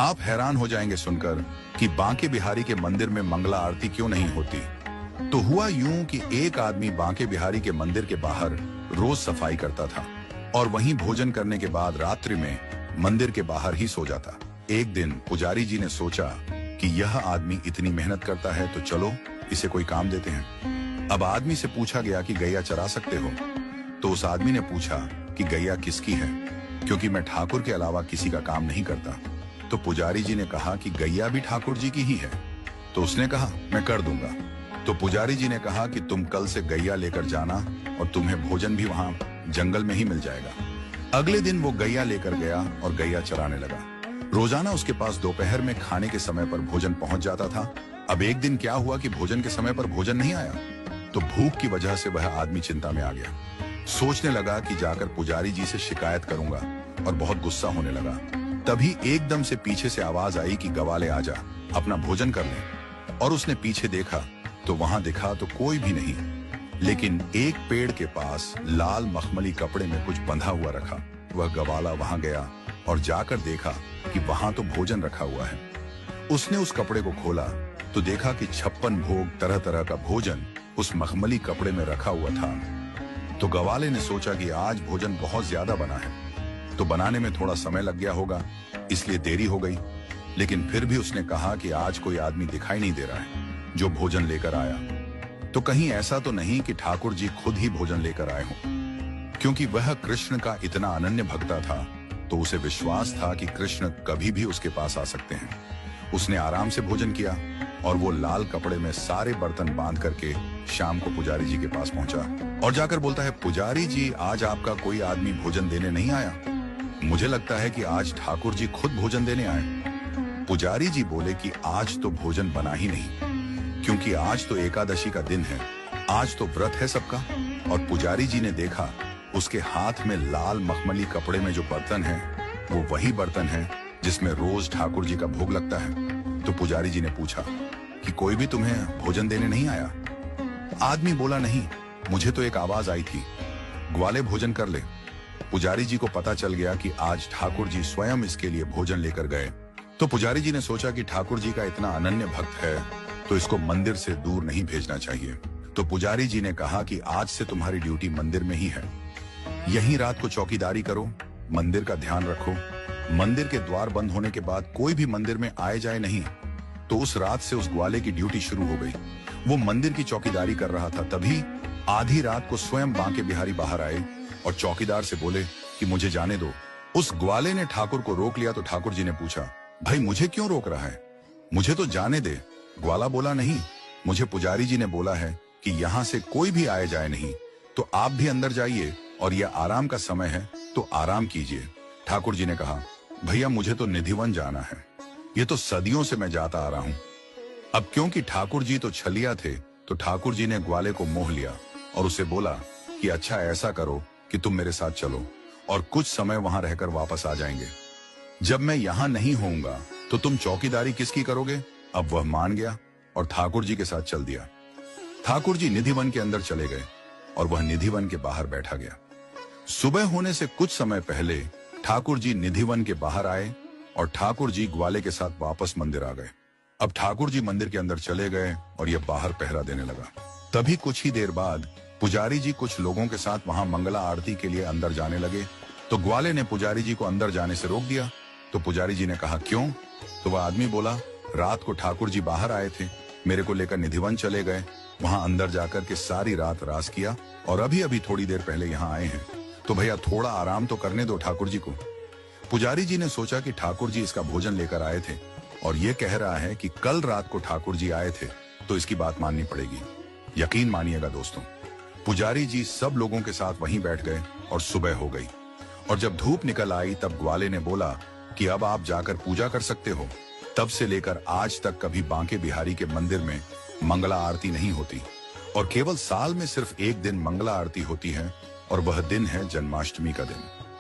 आप हैरान हो जाएंगे सुनकर कि बांके बिहारी के मंदिर में मंगला आरती क्यों नहीं होती। तो हुआ यूं कि एक आदमी बांके बिहारी के मंदिर के बाहर रोज सफाई करता था और वहीं भोजन करने के बाद रात्रि में मंदिर के बाहर ही सो जाता। एक दिन पुजारी जी ने सोचा कि यह आदमी इतनी मेहनत करता है तो चलो इसे कोई काम देते हैं। अब आदमी से पूछा गया कि गैया चरा सकते हो। तो उस आदमी ने पूछा कि गैया किसकी है, क्योंकि मैं ठाकुर के अलावा किसी का काम नहीं करता। तो पुजारी जी ने कहा कि गैया भी ठाकुर जी की ही है। तो उसने कहा मैं कर दूंगा। तो पुजारी जी ने कहा कि तुम कल से गैया लेकर जाना और तुम्हें भोजन भी वहां जंगल में ही मिल जाएगा। अगले दिन वो गैया लेकर गया और गैया चराने लगा। रोजाना उसके पास दोपहर में खाने के समय पर भोजन पहुंच जाता था। अब एक दिन क्या हुआ कि भोजन के समय पर भोजन नहीं आया। तो भूख की वजह से वह आदमी चिंता में आ गया। सोचने लगा कि जाकर पुजारी जी से शिकायत करूंगा और बहुत गुस्सा होने लगा। तभी एकदम से पीछे से आवाज आई कि गवाले आजा, अपना भोजन कर ले। और उसने पीछे देखा तो वहां दिखा तो कोई भी नहीं, लेकिन एक पेड़ के पास लाल मखमली कपड़े में कुछ बंधा हुआ रखा। वह गवाला वहां गया और जाकर देखा कि वहां तो भोजन रखा हुआ है। उसने उस कपड़े को खोला तो देखा कि 56 भोग तरह तरह का भोजन उस मखमली कपड़े में रखा हुआ था। तो गवाले ने सोचा कि आज भोजन बहुत ज्यादा बना है, तो बनाने में थोड़ा समय लग गया होगा, इसलिए देरी हो गई। लेकिन फिर भी उसने कहा कि आज कोई आदमी दिखाई नहीं दे रहा है जो भोजन लेकर आया। तो कहीं ऐसा तो नहीं कि ठाकुर जी खुद ही भोजन लेकर आए हों, क्योंकि वह कृष्ण का इतना अनन्य भक्ता था तो उसे विश्वास था कि कृष्ण कभी भी उसके पास आ सकते हैं। उसने आराम से भोजन किया और वो लाल कपड़े में सारे बर्तन बांध करके शाम को पुजारी जी के पास पहुंचा और जाकर बोलता है, पुजारी जी आज आपका कोई आदमी भोजन देने नहीं आया। मुझे लगता है कि आज ठाकुर जी खुद भोजन देने आए। पुजारी जी बोले कि आज तो भोजन बना ही नहीं, क्योंकि आज तो एकादशी का दिन है, आज तो व्रत है सबका। और पुजारी जी ने देखा उसके हाथ में लाल मखमली कपड़े में जो बर्तन है वो वही बर्तन है जिसमें रोज ठाकुर जी का भोग लगता है। तो पुजारी जी ने पूछा कि कोई भी तुम्हें भोजन देने नहीं आया। आदमी बोला नहीं, मुझे तो एक आवाज आई थी, ग्वाले भोजन कर ले। पुजारी जी को पता चल गया कि आज ठाकुर जी स्वयं इसके लिए भोजन लेकर गए। तो पुजारी जी ने सोचा कि ठाकुर जी का इतना अनन्य भक्त है तो इसको मंदिर से दूर नहीं भेजना चाहिए। तो पुजारी जी ने कहा कि आज से तुम्हारी ड्यूटी मंदिर में ही है, यहीं रात को चौकीदारी करो, मंदिर का ध्यान रखो। मंदिर के द्वार बंद होने के बाद कोई भी मंदिर में आए जाए नहीं। तो उस रात से उस ग्वाले की ड्यूटी शुरू हो गई। वो मंदिर की चौकीदारी कर रहा था। तभी आधी रात को स्वयं बांके बिहारी बाहर आए और चौकीदार से बोले कि मुझे जाने दो। उस ग्वाले ने ठाकुर को रोक लिया। तो ठाकुर जी ने पूछा, भाई मुझे क्यों रोक रहा है, मुझे तो जाने दे। ग्वाला बोला नहीं, मुझे पुजारी जी ने बोला है कि यहाँ से कोई भी आए जाए नहीं, तो आप भी अंदर जाइए और यह आराम का समय है तो आराम कीजिए। ठाकुर जी ने कहा, भैया मुझे तो निधिवन जाना है, ये तो सदियों से मैं जाता आ रहा हूं। अब क्योंकि ठाकुर जी तो छलिया थे तो ठाकुर जी ने ग्वाले को मोह लिया और उसे बोला कि अच्छा ऐसा करो कि तुम मेरे साथ चलो और कुछ समय वहां रहकर वापस आ जाएंगे। जब मैं यहां नहीं होऊंगा तो तुम चौकीदारी किसकी करोगे। अब वह मान गया और ठाकुर जी के साथ चल दिया। ठाकुर जी निधिवन के अंदर चले गए और वह निधिवन के बाहर बैठा गया। सुबह होने से कुछ समय पहले ठाकुर जी निधिवन के बाहर आए और ठाकुर जी ग्वाले के साथ वापस मंदिर आ गए। अब ठाकुर जी मंदिर के अंदर चले गए और यह बाहर पहरा देने लगा। तभी कुछ ही देर बाद पुजारी जी कुछ लोगों के साथ वहां मंगला आरती के लिए अंदर जाने लगे। तो ग्वाले ने पुजारी जी को अंदर जाने से रोक दिया। तो पुजारी जी ने कहा क्यों। तो वह आदमी बोला, रात को ठाकुर जी बाहर आए थे, मेरे को लेकर निधिवन चले गए, वहां अंदर जाकर के सारी रात रास किया और अभी अभी थोड़ी देर पहले यहाँ आए हैं, तो भैया थोड़ा आराम तो करने दो ठाकुर जी को। पुजारी जी ने सोचा कि ठाकुर जी इसका भोजन लेकर आए थे और ये कह रहा है कि कल रात को ठाकुर जी आए थे, तो इसकी बात माननी पड़ेगी। यकीन मानिएगा दोस्तों, पुजारी जी सब लोगों के साथ वहीं बैठ गए और सुबह हो गई। और जब धूप निकल आई तब ग्वाले ने बोला कि अब आप जाकर पूजा कर सकते हो। तब से लेकर आज तक कभी बांके बिहारी के मंदिर में मंगला आरती नहीं होती और केवल साल में सिर्फ एक दिन मंगला आरती होती है और वह दिन है जन्माष्टमी का दिन।